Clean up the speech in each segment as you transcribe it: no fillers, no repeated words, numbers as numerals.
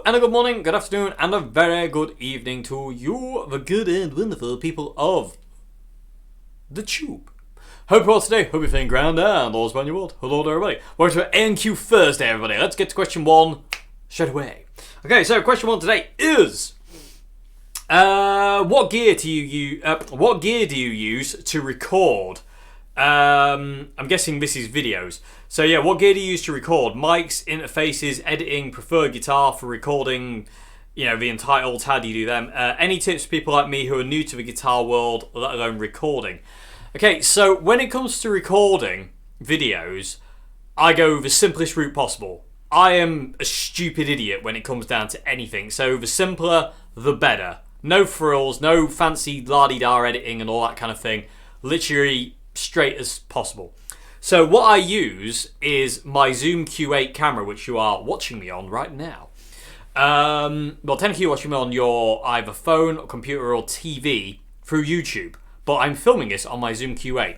and a good morning, good afternoon, and a very good evening to you, the good and wonderful people of the tube. Hope you're well today, hope you're feeling grand and all's well in your world. Hello there, everybody. Welcome to ANQ Thursday, everybody. Let's get to question one straight away. Okay, so question one today is... What gear do you use to record? I'm guessing this is videos. So yeah, what gear do you use to record? Mics, interfaces, editing, preferred guitar for recording, the Untitled, how do you do them? Any tips for people like me who are new to the guitar world, let alone recording? Okay, so when it comes to recording videos, I go the simplest route possible. I am a stupid idiot when it comes down to anything, so the simpler, the better. No frills, no fancy la-di-da editing and all that kind of thing. Literally straight as possible. So what I use is my Zoom Q8 camera, which you are watching me on right now. Well, technically you're watching me on your either phone, or computer, or TV through YouTube. But I'm filming this on my Zoom Q8.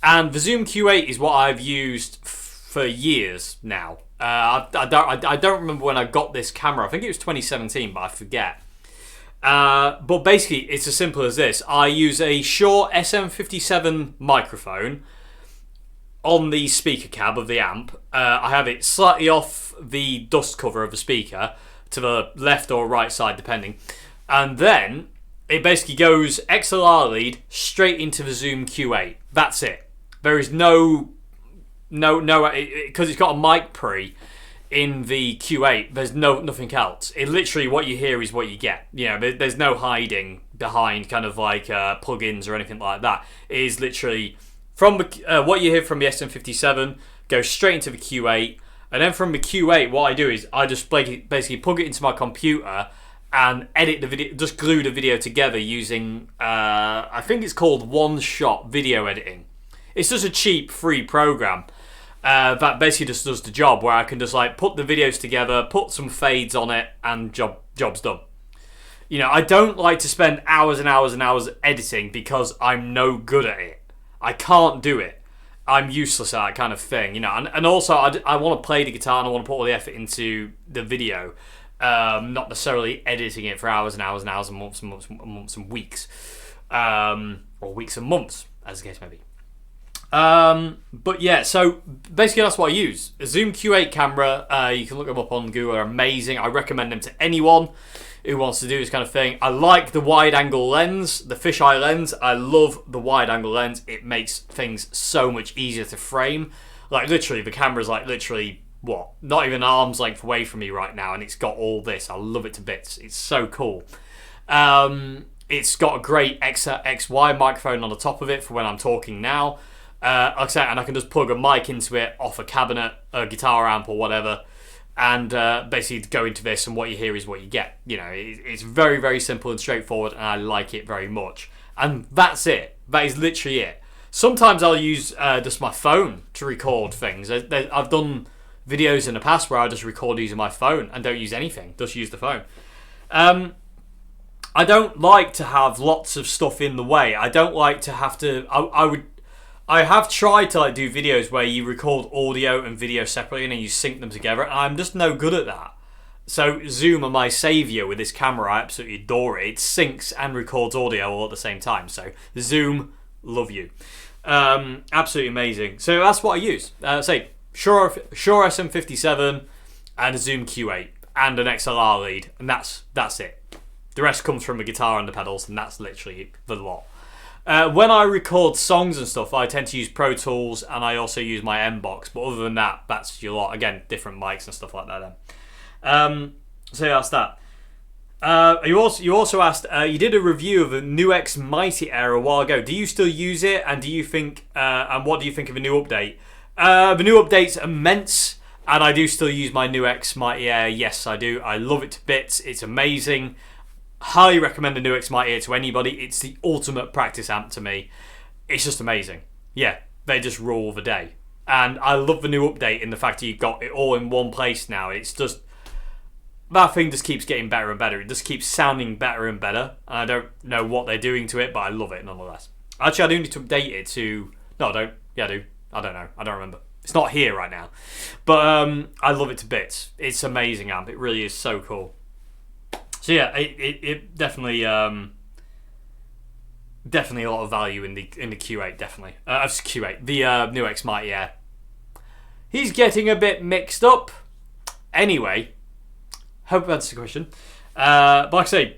And the Zoom Q8 is what I've used for years now. I don't remember when I got this camera. I think it was 2017, but I forget. But basically, it's as simple as this. I use a Shure SM57 microphone on the speaker cab of the amp. I have it slightly off the dust cover of the speaker to the left or right side, depending. And then it basically goes XLR lead straight into the Zoom Q8. That's it. There is no, because it's got a mic pre in the Q8. There's nothing else. It literally, what you hear is what you get. There's no hiding behind kind of like plugins or anything like that. It is literally from what you hear from the SM57 goes straight into the Q8, and then from the Q8, what I do is I just basically plug it into my computer and edit the video, just glue the video together using I think it's called one-shot video editing. It's just a cheap free program that basically just does the job, where I can just like put the videos together, put some fades on it, and job's done. I don't like to spend hours and hours and hours editing because I'm no good at it. I can't do it. I'm useless at that kind of thing, and also I want to play the guitar and I want to put all the effort into the video, not necessarily editing it for hours and hours and hours and months and months and months and weeks, or weeks and months, as the case may be. But yeah, so basically that's what I use. A Zoom Q8 camera, you can look them up on Google, they're amazing. I recommend them to anyone who wants to do this kind of thing. I like the wide angle lens, the fisheye lens. I love the wide angle lens. It makes things so much easier to frame. Like literally, the camera's like literally, not even an arm's length away from me right now, and it's got all this. I love it to bits. It's so cool. It's got a great XY microphone on the top of it for when I'm talking now. Like I said, and I can just plug a mic into it off a cabinet, a guitar amp or whatever, and basically go into this, and what you hear is what you get. It's very, very simple and straightforward, and I like it very much. And that's it. That is literally it. Sometimes I'll use just my phone to record things. I've done videos in the past where I just record using my phone and don't use anything, just use the phone. I don't like to have lots of stuff in the way. I don't like to have to... I have tried to do videos where you record audio and video separately and then you sync them together, and I'm just no good at that. So Zoom are my saviour with this camera. I absolutely adore it. It syncs and records audio all at the same time. So Zoom, love you. Absolutely amazing. So that's what I use. Shure SM57 and a Zoom Q8 and an XLR lead, and that's it. The rest comes from the guitar and the pedals, and that's literally the lot. When I record songs and stuff, I tend to use Pro Tools, and I also use my M-Box. But other than that, that's your lot. Again, different mics and stuff like that. Then, so yeah, that's that. You also asked. You did a review of a NUX Mighty Air a while ago. Do you still use it? And do you think? And what do you think of the new update? The new update's immense, and I do still use my NUX Mighty Air. Yes, I do. I love it to bits. It's amazing. Highly recommend the NUX Mighty Air to anybody. It's the ultimate practice amp to me. It's just amazing. Yeah, they just rule the day. And I love the new update in the fact that you've got it all in one place now. It's just... that thing just keeps getting better and better. It just keeps sounding better and better. And I don't know what they're doing to it, but I love it nonetheless. Actually, I do need to update it to... No, I don't. Yeah, I do. I don't know. I don't remember. It's not here right now. But I love it to bits. It's amazing amp. It really is so cool. So yeah, it definitely definitely a lot of value in the Q8. Definitely, Q8, the NUX Mighty Air. He's getting a bit mixed up. Anyway, hope that's the question. But like I say,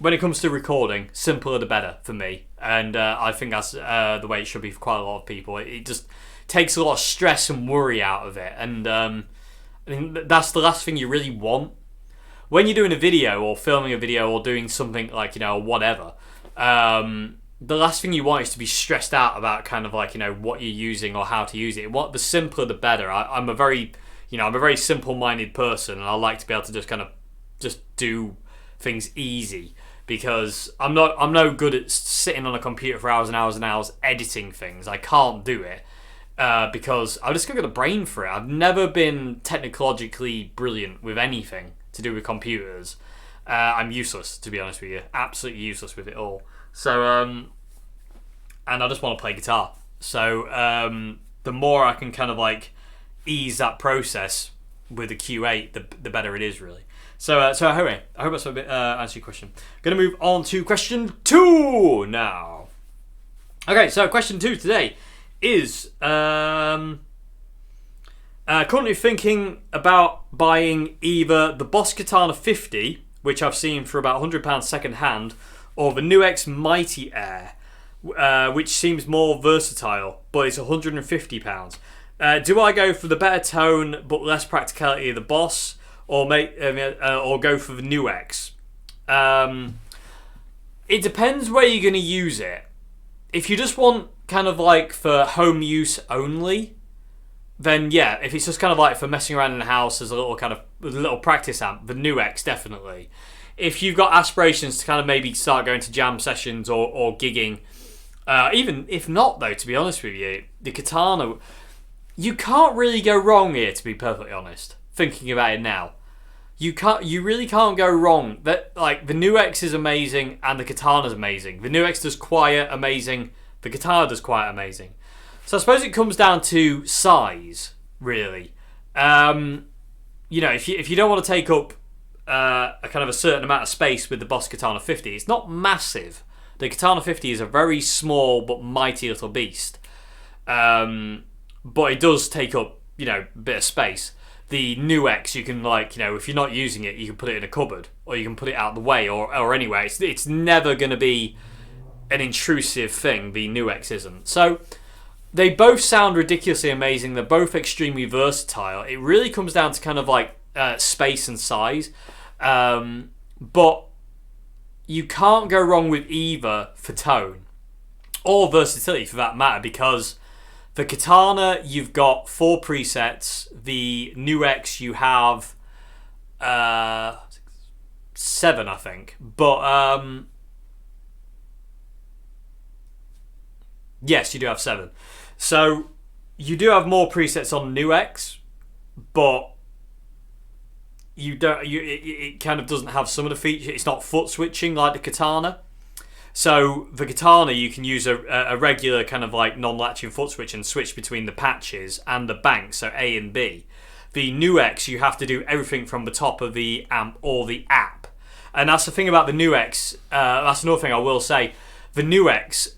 when it comes to recording, simpler the better for me, and I think that's the way it should be for quite a lot of people. It just takes a lot of stress and worry out of it, and I mean, that's the last thing you really want when you're doing a video or filming a video or doing something like, you know, whatever. The last thing you want is to be stressed out about kind of like, you know, what you're using or how to use it. What the simpler the better. I'm a very simple-minded person, and I like to be able to just kind of just do things easy, because I'm no good at sitting on a computer for hours and hours and hours editing things. I can't do it because I've just got the brain for it. I've never been technologically brilliant with anything to do with computers. I'm useless, to be honest with you. Absolutely useless with it all. So, and I just want to play guitar. So, the more I can kind of like ease that process with the Q8, the better it is, really. So anyway, I hope that's a bit answer your question. Going to move on to question 2 now. Okay, so question 2 today is currently thinking about buying either the Boss Katana 50, which I've seen for about £100 second hand, or the NUX Mighty Air, which seems more versatile, but it's £150. Do I go for the better tone but less practicality of the Boss, or go for the NUX? It depends where you're going to use it. If you just want kind of like for home use only, then yeah, if it's just kind of like for messing around in the house as a little practice amp, the NUX definitely. If you've got aspirations to kind of maybe start going to jam sessions or gigging, even if not though, to be honest with you, the Katana, you can't really go wrong here, to be perfectly honest. Thinking about it now, you really can't go wrong. That, like, the NUX is amazing and the Katana's amazing. The NUX does quiet amazing. The Katana does quiet amazing. So I suppose it comes down to size, really. You know, if you don't want to take up a kind of a certain amount of space with the Boss Katana 50, it's not massive. The Katana 50 is a very small but mighty little beast. But it does take up, you know, a bit of space. The NUX, you can, like, you know, if you're not using it, you can put it in a cupboard, or you can put it out the way, or anywhere. It's never going to be an intrusive thing. The NUX isn't. So they both sound ridiculously amazing. They're both extremely versatile. It really comes down to kind of like space and size. But you can't go wrong with either for tone or versatility, for that matter, because the Katana, you've got 4 presets. The NUX, you have 7, I think. But yes, you do have 7. So you do have more presets on NUX, but you don't. It kind of doesn't have some of the features. It's not foot switching like the Katana. So the Katana, you can use a regular kind of like non-latching foot switch and switch between the patches and the banks, so A and B. The NUX, you have to do everything from the top of the amp or the app. And that's the thing about the NUX. That's another thing I will say. The NUX,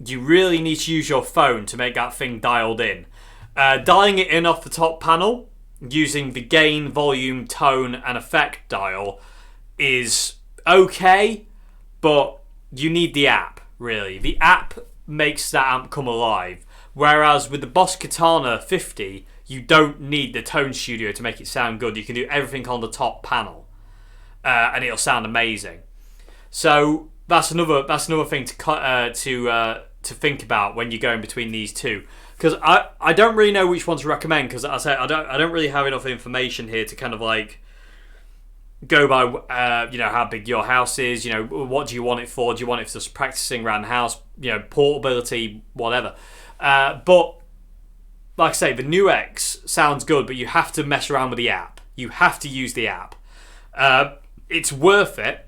you really need to use your phone to make that thing dialed in. Dialing it in off the top panel using the gain, volume, tone and effect dial is okay, but you need the app, really. The app makes that amp come alive. Whereas with the Boss Katana 50, you don't need the tone studio to make it sound good. You can do everything on the top panel, and it'll sound amazing. So that's another thing to think about when you're going between these two. Because I don't really know which one to recommend, because I don't really have enough information here to kind of like go by you know, how big your house is, you know, what do you want it for? Do you want it for just practicing around the house, you know, portability, whatever. But like I say, the NUX sounds good, but you have to mess around with the app. You have to use the app. It's worth it,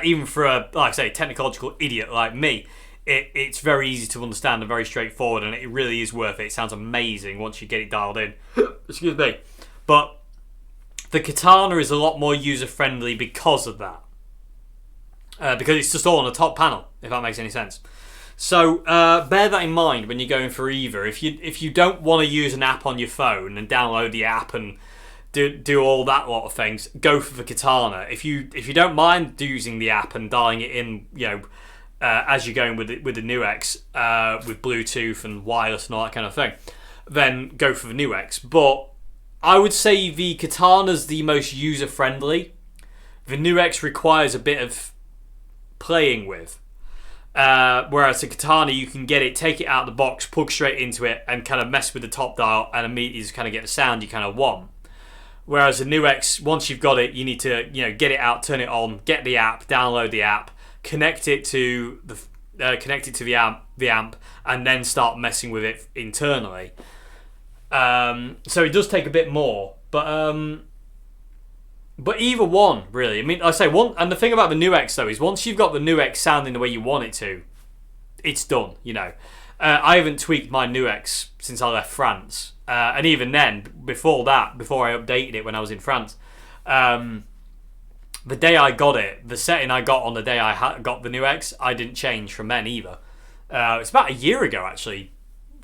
even for a, like I say, technological idiot like me. It's very easy to understand and very straightforward, and it really is worth it. It sounds amazing once you get it dialed in. Excuse me. But The Katana is a lot more user-friendly because of that. Because it's just all on the top panel, if that makes any sense. So bear that in mind when you're going for either. If you don't want to use an app on your phone and download the app and do all that lot of things, go for the Katana. If you don't mind using the app and dialing it in, as you're going with the NUX with Bluetooth and wireless and all that kind of thing, then go for the NUX. But I would say the Katana's the most user friendly. The NUX requires a bit of playing with. Whereas the Katana, you can get it, take it out of the box, plug straight into it, and kind of mess with the top dial, and immediately just kind of get the sound you kind of want. Whereas the NUX, once you've got it, you need to get it out, turn it on, get the app, download the app, connect it to the amp, and then start messing with it internally. So it does take a bit more, but either one, really. I mean, I say one, and the thing about the NUX though is once you've got the NUX sounding the way you want it to, it's done. I haven't tweaked my NUX since I left France, and even then, before I updated it when I was in France, the day I got it, the setting I got on the day I got the NUX, I didn't change from then either. It's about a year ago actually.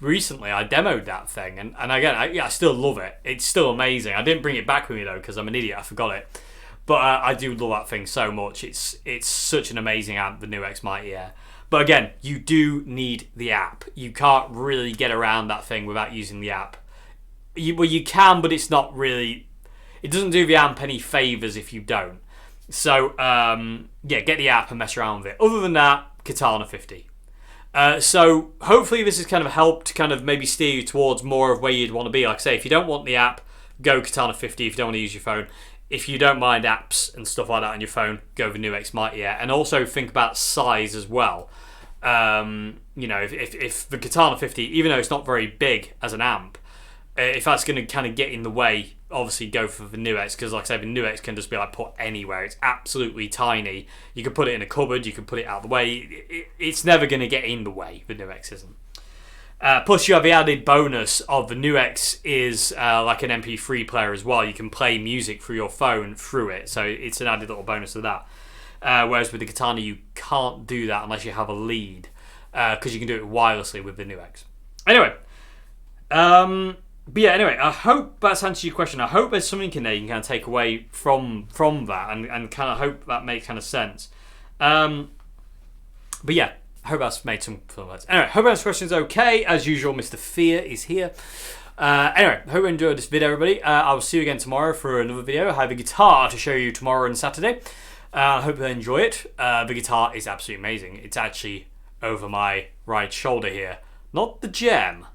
Recently I demoed that thing, and again I still love it. It's still amazing. I didn't bring it back with me though because I'm an idiot, I forgot it, but I do love that thing so much. It's such an amazing amp, the NUX Mighty Air. But again, you do need the app. You can't really get around that thing without using the app. You can, but it's not really, it doesn't do the amp any favors if you don't. So get the app and mess around with it. Other than that, Katana 50. So hopefully this has kind of helped kind of maybe steer you towards more of where you'd want to be. Like I say, if you don't want the app, go Katana 50 if you don't want to use your phone. If you don't mind apps and stuff like that on your phone, go the NUX Mighty Air. And also think about size as well. If the Katana 50, even though it's not very big as an amp, if that's going to kind of get in the way, obviously go for the NUX, because like I say, the NUX can just be like put anywhere. It's absolutely tiny. You can put it in a cupboard, you can put it out of the way. It's never going to get in the way, the NUX isn't. Plus you have the added bonus of the NUX is like an MP3 player as well. You can play music through your phone through it, so it's an added little bonus of that. Whereas with the Katana you can't do that unless you have a lead, because you can do it wirelessly with the NUX. Anyway, but yeah, anyway, I hope that's answered your question. I hope there's something in there you can kind of take away from that, and kind of hope that makes kind of sense. But yeah, I hope that's made some fun words. Anyway, hope that question's okay. As usual, Mr. Fear is here. Anyway, hope you enjoyed this video, everybody. I will see you again tomorrow for another video. I have a guitar to show you tomorrow and Saturday. I hope you enjoy it. The guitar is absolutely amazing. It's actually over my right shoulder here. Not the gem.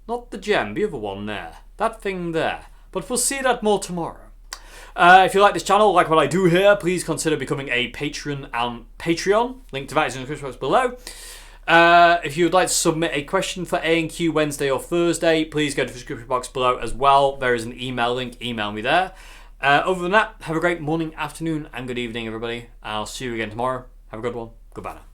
Not the gem, the other one there. That thing there. But we'll see that more tomorrow. If you like this channel, like what I do here, please consider becoming a patron on Patreon. Link to that is in the description box below. If you would like to submit a question for A&Q Wednesday or Thursday, please go to the description box below as well. There is an email link. Email me there. Other than that, have a great morning, afternoon, and good evening, everybody. I'll see you again tomorrow. Have a good one. Goodbye now.